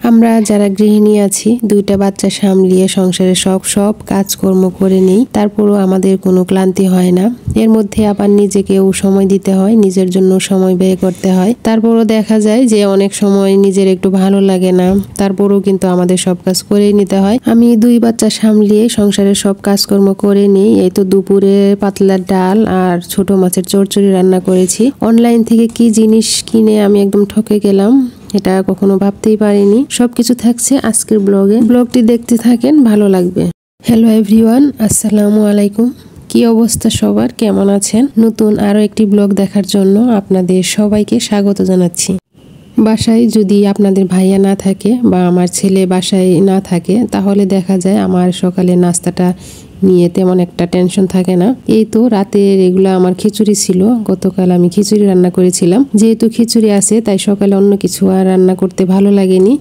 আমরা যারা গৃহিণী আছি, দুইটা বাচ্চা সামলিয়ে সংসারে সব কাজকর্ম করে নেই, তারপরও আমাদের কোনো ক্লান্তি হয় না। এর মধ্যে আবার নিজেকেও সময় দিতে হয়, নিজের জন্য সময় ব্যয় করতে হয়। তারপরও দেখা যায় যে অনেক সময় নিজের একটু ভালো লাগে না, তারপরও কিন্তু আমাদের সব কাজ করেই নিতে হয়। আমি দুই বাচ্চা সামলিয়ে সংসারের সব কাজকর্ম করে নিই। এই তো দুপুরে পাতলা ডাল আর ছোট মাছের চচ্চড়ি রান্না করেছি। অনলাইন থেকে কি জিনিস কিনে আমি একদম ঠকে গেলাম, এটা কখনো ভাবতেই পারিনি। সবকিছু থাকছে আজকের ব্লগে, ব্লগটি দেখতে থাকেন, ভালো লাগবে। হ্যালো এভরিওয়ান, আসসালামু আলাইকুম। কি অবস্থা সবার, কেমন আছেন? নতুন আরো একটি ব্লগ দেখার জন্য আপনাদের সবাইকে স্বাগত জানাচ্ছি। বাসায় যদি আপনাদের ভাইয়া না থাকে বা আমার ছেলে বাসায় না থাকে, তাহলে দেখা যায় আমার সকালে নাস্তাটা নিয়ে তেমন একটা টেনশন থাকে না। এই তো রাতের এগুলো আমার খিচুড়ি ছিল, গতকাল আমি খিচুড়ি রান্না করেছিলাম। যেহেতু খিচুড়ি আছে তাই সকালে অন্য কিছু আর রান্না করতে ভালো লাগেনি।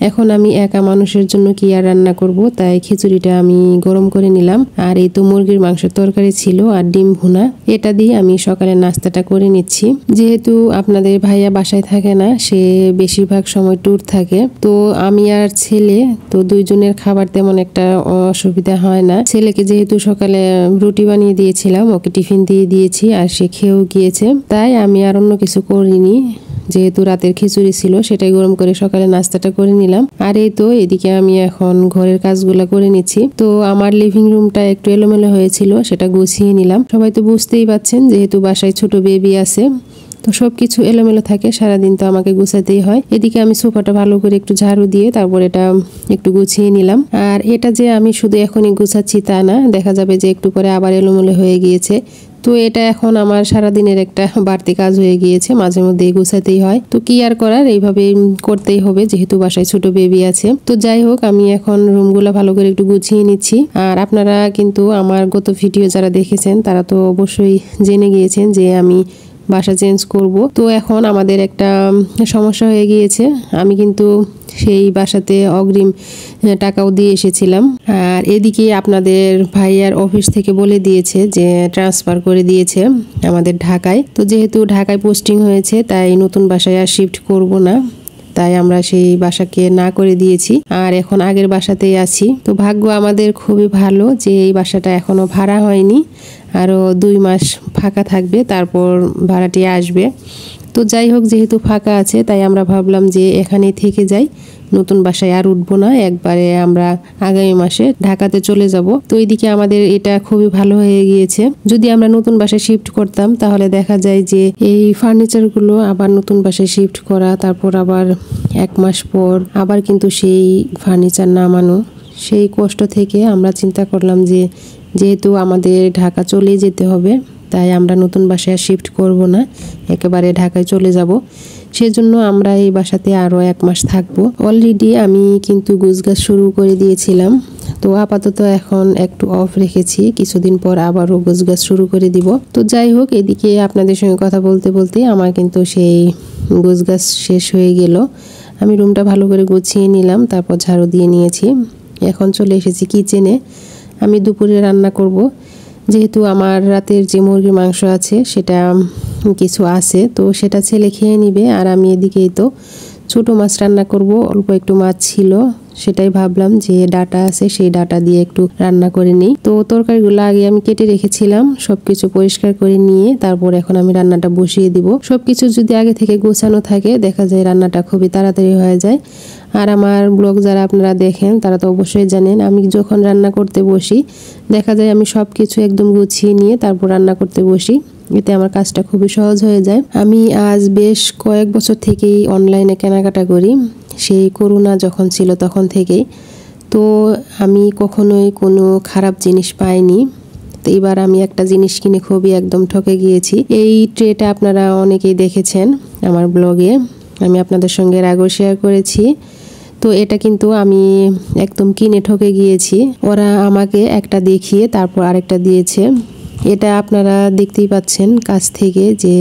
এখন আমি একা মানুষের জন্য কি আর রান্না করব, তাই খিচুড়িটা আমি গরম করে নিলাম। আর এই তো মুরগির মাংসের তরকারি ছিল আর ডিম ভুনা, এটা দিয়ে আমি সকালে নাস্তাটা করে নিচ্ছি। যেহেতু আপনাদের ভাইয়া বাসায় থাকে না, সে বেশিরভাগ সময় ট্যুর থাকে, তো আমি আর ছেলে তো দুইজনের খাবার তেমন একটা অসুবিধা হয় না। ছেলেকে যেহেতু সকালে রুটি বানিয়ে দিয়েছিলাম, ওকে টিফিন দিয়ে দিয়েছি আর সে খেয়েও গিয়েছে, তাই আমি আর অন্য কিছু করিনি। যেহেতু রাতের খিচুড়ি ছিল, সেটাই গরম করে সকালে নাস্তাটা করে নিলাম। আর এই তো এদিকে আমি এখন ঘরের কাজগুলো করে নিচ্ছি। তো আমার লিভিং রুমটা একটু এলোমেলো হয়েছিল, সেটা গুছিয়ে নিলাম। সবাই তো বুঝতেই পাচ্ছেন, যেহেতু বাসায় ছোট বেবি আছে, তো সবকিছু এলোমেলো থাকে, সারাদিন তো আমাকে গুছাতেই হয়। এদিকে আমি সোফাটা ভালো করে একটু ঝাড়ু দিয়ে তারপর এটা একটু গুছিয়ে নিলাম। আর এটা যে আমি শুধু এখনই গুছাচ্ছি তা না, দেখা যাবে যে একটু পরে আবার এলোমেলো হয়ে গিয়েছে। তো এটা এখন আমার সারাদিনের একটা বাড়তি কাজ হয়ে গিয়েছে, মাঝে মধ্যে গুছাতেই হয়। তো কি আর করার, এইভাবে করতেই হবে যেহেতু বাসায় ছোট বেবি আছে। তো যাই হোক, আমি এখন রুমগুলো ভালো করে একটু গুছিয়ে নিচ্ছি। আর আপনারা কিন্তু আমার গত ভিডিও যারা দেখেছেন তারা তো অবশ্যই জেনে গিয়েছেন যে আমি বাসা চেঞ্জ করব। তো এখন আমাদের একটা সমস্যা হয়ে গিয়েছে, আমি কিন্তু সেই বাসাতে অগ্রিম টাকাও দিয়ে এসেছিলাম। আর এদিকে আপনাদের ভাইয়ার অফিস থেকে বলে দিয়েছে যে ট্রান্সফার করে দিয়েছে আমাদের ঢাকায়। তো যেহেতু ঢাকায় পোস্টিং হয়েছে, তাই নতুন বাসায় আর শিফট করব না, তাই আমরা সেই বাসাকে না করে দিয়েছি আর এখন আগের বাসাতেই আছি। তো ভাগ্য আমাদের খুবই ভালো যে এই বাসাটা এখনো ভাড়া হয়নি, আরও 2 মাস ফাঁকা থাকবে, তারপর ভাড়াটি আসবে। তো যাই হোক, যেহেতু ফাঁকা আছে তাই আমরা ভাবলাম যে এখানেই থেকে যাই, নতুন বাসায় আর উঠবো না, একবারে আমরা আগামী মাসে ঢাকাতে চলে যাব। তো এইদিকে আমাদের এটা খুবই ভালো হয়ে গিয়েছে। যদি আমরা নতুন বাসায় শিফট করতাম তাহলে দেখা যায় যে এই ফার্নিচারগুলো আবার নতুন বাসায় শিফট করা, তারপর আবার 1 মাস পর আবার কিন্তু সেই ফার্নিচার নামানো, সেই কষ্ট থেকে আমরা চিন্তা করলাম যে যেহেতু আমাদের ঢাকা চলেই যেতে হবে, তাই আমরা নতুন বাসায় শিফট করব না, একেবারে ঢাকায় চলে যাব। সেজন্য আমরা এই বাসাতে আরও 1 মাস থাকবো। অলরেডি আমি কিন্তু গুছগাছ শুরু করে দিয়েছিলাম, তো আপাতত এখন একটু অফ রেখেছি, কিছুদিন পর আবারও গুছগাছ শুরু করে দিব। তো যাই হোক, এদিকে আপনাদের সঙ্গে কথা বলতে বলতে আমার কিন্তু সেই গুছগাছ শেষ হয়ে গেল। আমি রুমটা ভালো করে গুছিয়ে নিলাম, তারপর ঝাড়ু দিয়ে নিয়েছি। এখন চলে এসেছি কিচেনে। আমি দুপুরে রান্না করব, যেহেতু আমার রাতের যে মুরগির মাংস আছে সেটা কিছু আছে, তো সেটা ছেলে খেয়ে নিবে। আর আমি এদিকেই তো ছোট মাছ রান্না করব, অল্প একটু মাছ ছিল, সেটাই ভাবলাম যে ডাটা আছে সেই ডাটা দিয়ে একটু রান্না করে নিই। তো তরকারিগুলো আগে আমি কেটে রেখেছিলাম, সবকিছু পরিষ্কার করে নিয়ে তারপর এখন আমি রান্নাটা বসিয়ে দিব। সবকিছু যদি আগে থেকে গোছানো থাকে, দেখা যায় রান্নাটা খুবই তাড়াতাড়ি হয়ে যায়। আর আমার ব্লগ যারা আপনারা দেখেন তারা তো অবশ্যই জানেন, আমি যখন রান্না করতে বসি দেখা যায় আমি সব কিছু একদম গুছিয়ে নিয়ে তারপর রান্না করতে বসি, এতে আমার কাজটা খুবই সহজ হয়ে যায়। আমি আজ বেশ কয়েক বছর থেকেই অনলাইনে কেনাকাটা করি, সেই করোনা যখন ছিল তখন থেকেই। তো আমি কখনোই কোনো খারাপ জিনিস পাইনি। তো এবার আমি একটা জিনিস কিনে খুবই একদম ঠকে গিয়েছি। এই ট্রেটা আপনারা অনেকেই দেখেছেন আমার ব্লগে, আমি আপনাদের সঙ্গে এর আগেও শেয়ার করেছি। তো এটা কিন্তু আমি একদম কিনে ঠকে গিয়েছি, ওরা আমাকে একটা দেখিয়ে তারপর আরেকটা দিয়েছে। এটা আপনারা দেখতেই পাচ্ছেন কাছ থেকে যে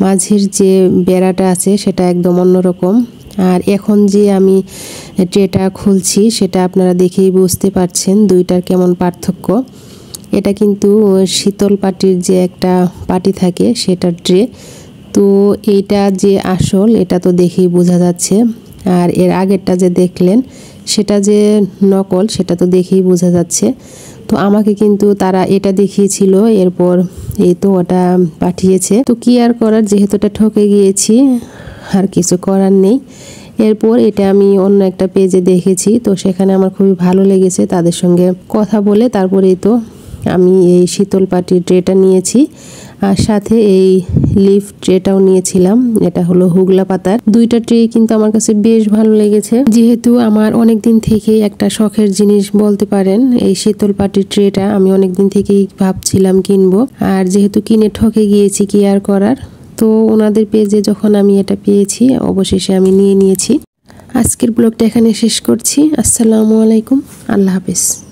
মাঝের যে বেড়াটা আছে সেটা একদম অন্যরকম, আর এখন যে আমি ট্রেটা খুলছি সেটা আপনারা দেখেই বুঝতে পারছেন দুইটার কেমন পার্থক্য। এটা কিন্তু শীতল পাটির যে একটা পাটি থাকে সেটার ট্রে, তো এইটা যে আসল এটা তো দেখেই বোঝা যাচ্ছে। আর এর আগেরটা যে দেখলেন সেটা যে নকল সেটা তো দেখেই বোঝা যাচ্ছে। তো আমাকে কিন্তু তারা এটা দেখিয়েছিল, এরপর এই তো ওটা পাঠিয়েছে। তো কি আর করার, যেহেতু এটা ঠকে গিয়েছি আর কিছু করার নেই। এরপর এটা আমি অন্য একটা পেজে দেখেছি, তো সেখানে আমার খুবই ভালো লেগেছে। তাদের সঙ্গে কথা বলে তারপরেই তো আমি এই শীতল পাটির ট্রেটা নিয়েছি, আর সাথে এই লিফ ট্রেটাও নিয়েছিলাম। এটা হলো হুগলা পাতার। দুইটা ট্রে কিন্তু আমার কাছে বেশ ভালো লেগেছে, যেহেতু আমার অনেক দিন থেকেই একটা শখের জিনিস বলতে পারেন এই শীতল পাটির ট্রেটা। আমি অনেক দিন থেকেই ভাবছিলাম কিনবো, আর যেহেতু কিনে ঠকে গিয়েছি কি আর করার। তো ওনাদের পেজে যখন আমি এটা পেয়েছি অবশেষে আমি নিয়ে নিয়েছি। আজকের ব্লগটা এখানে শেষ করছি। আসসালামু আলাইকুম, আল্লাহ হাফেজ।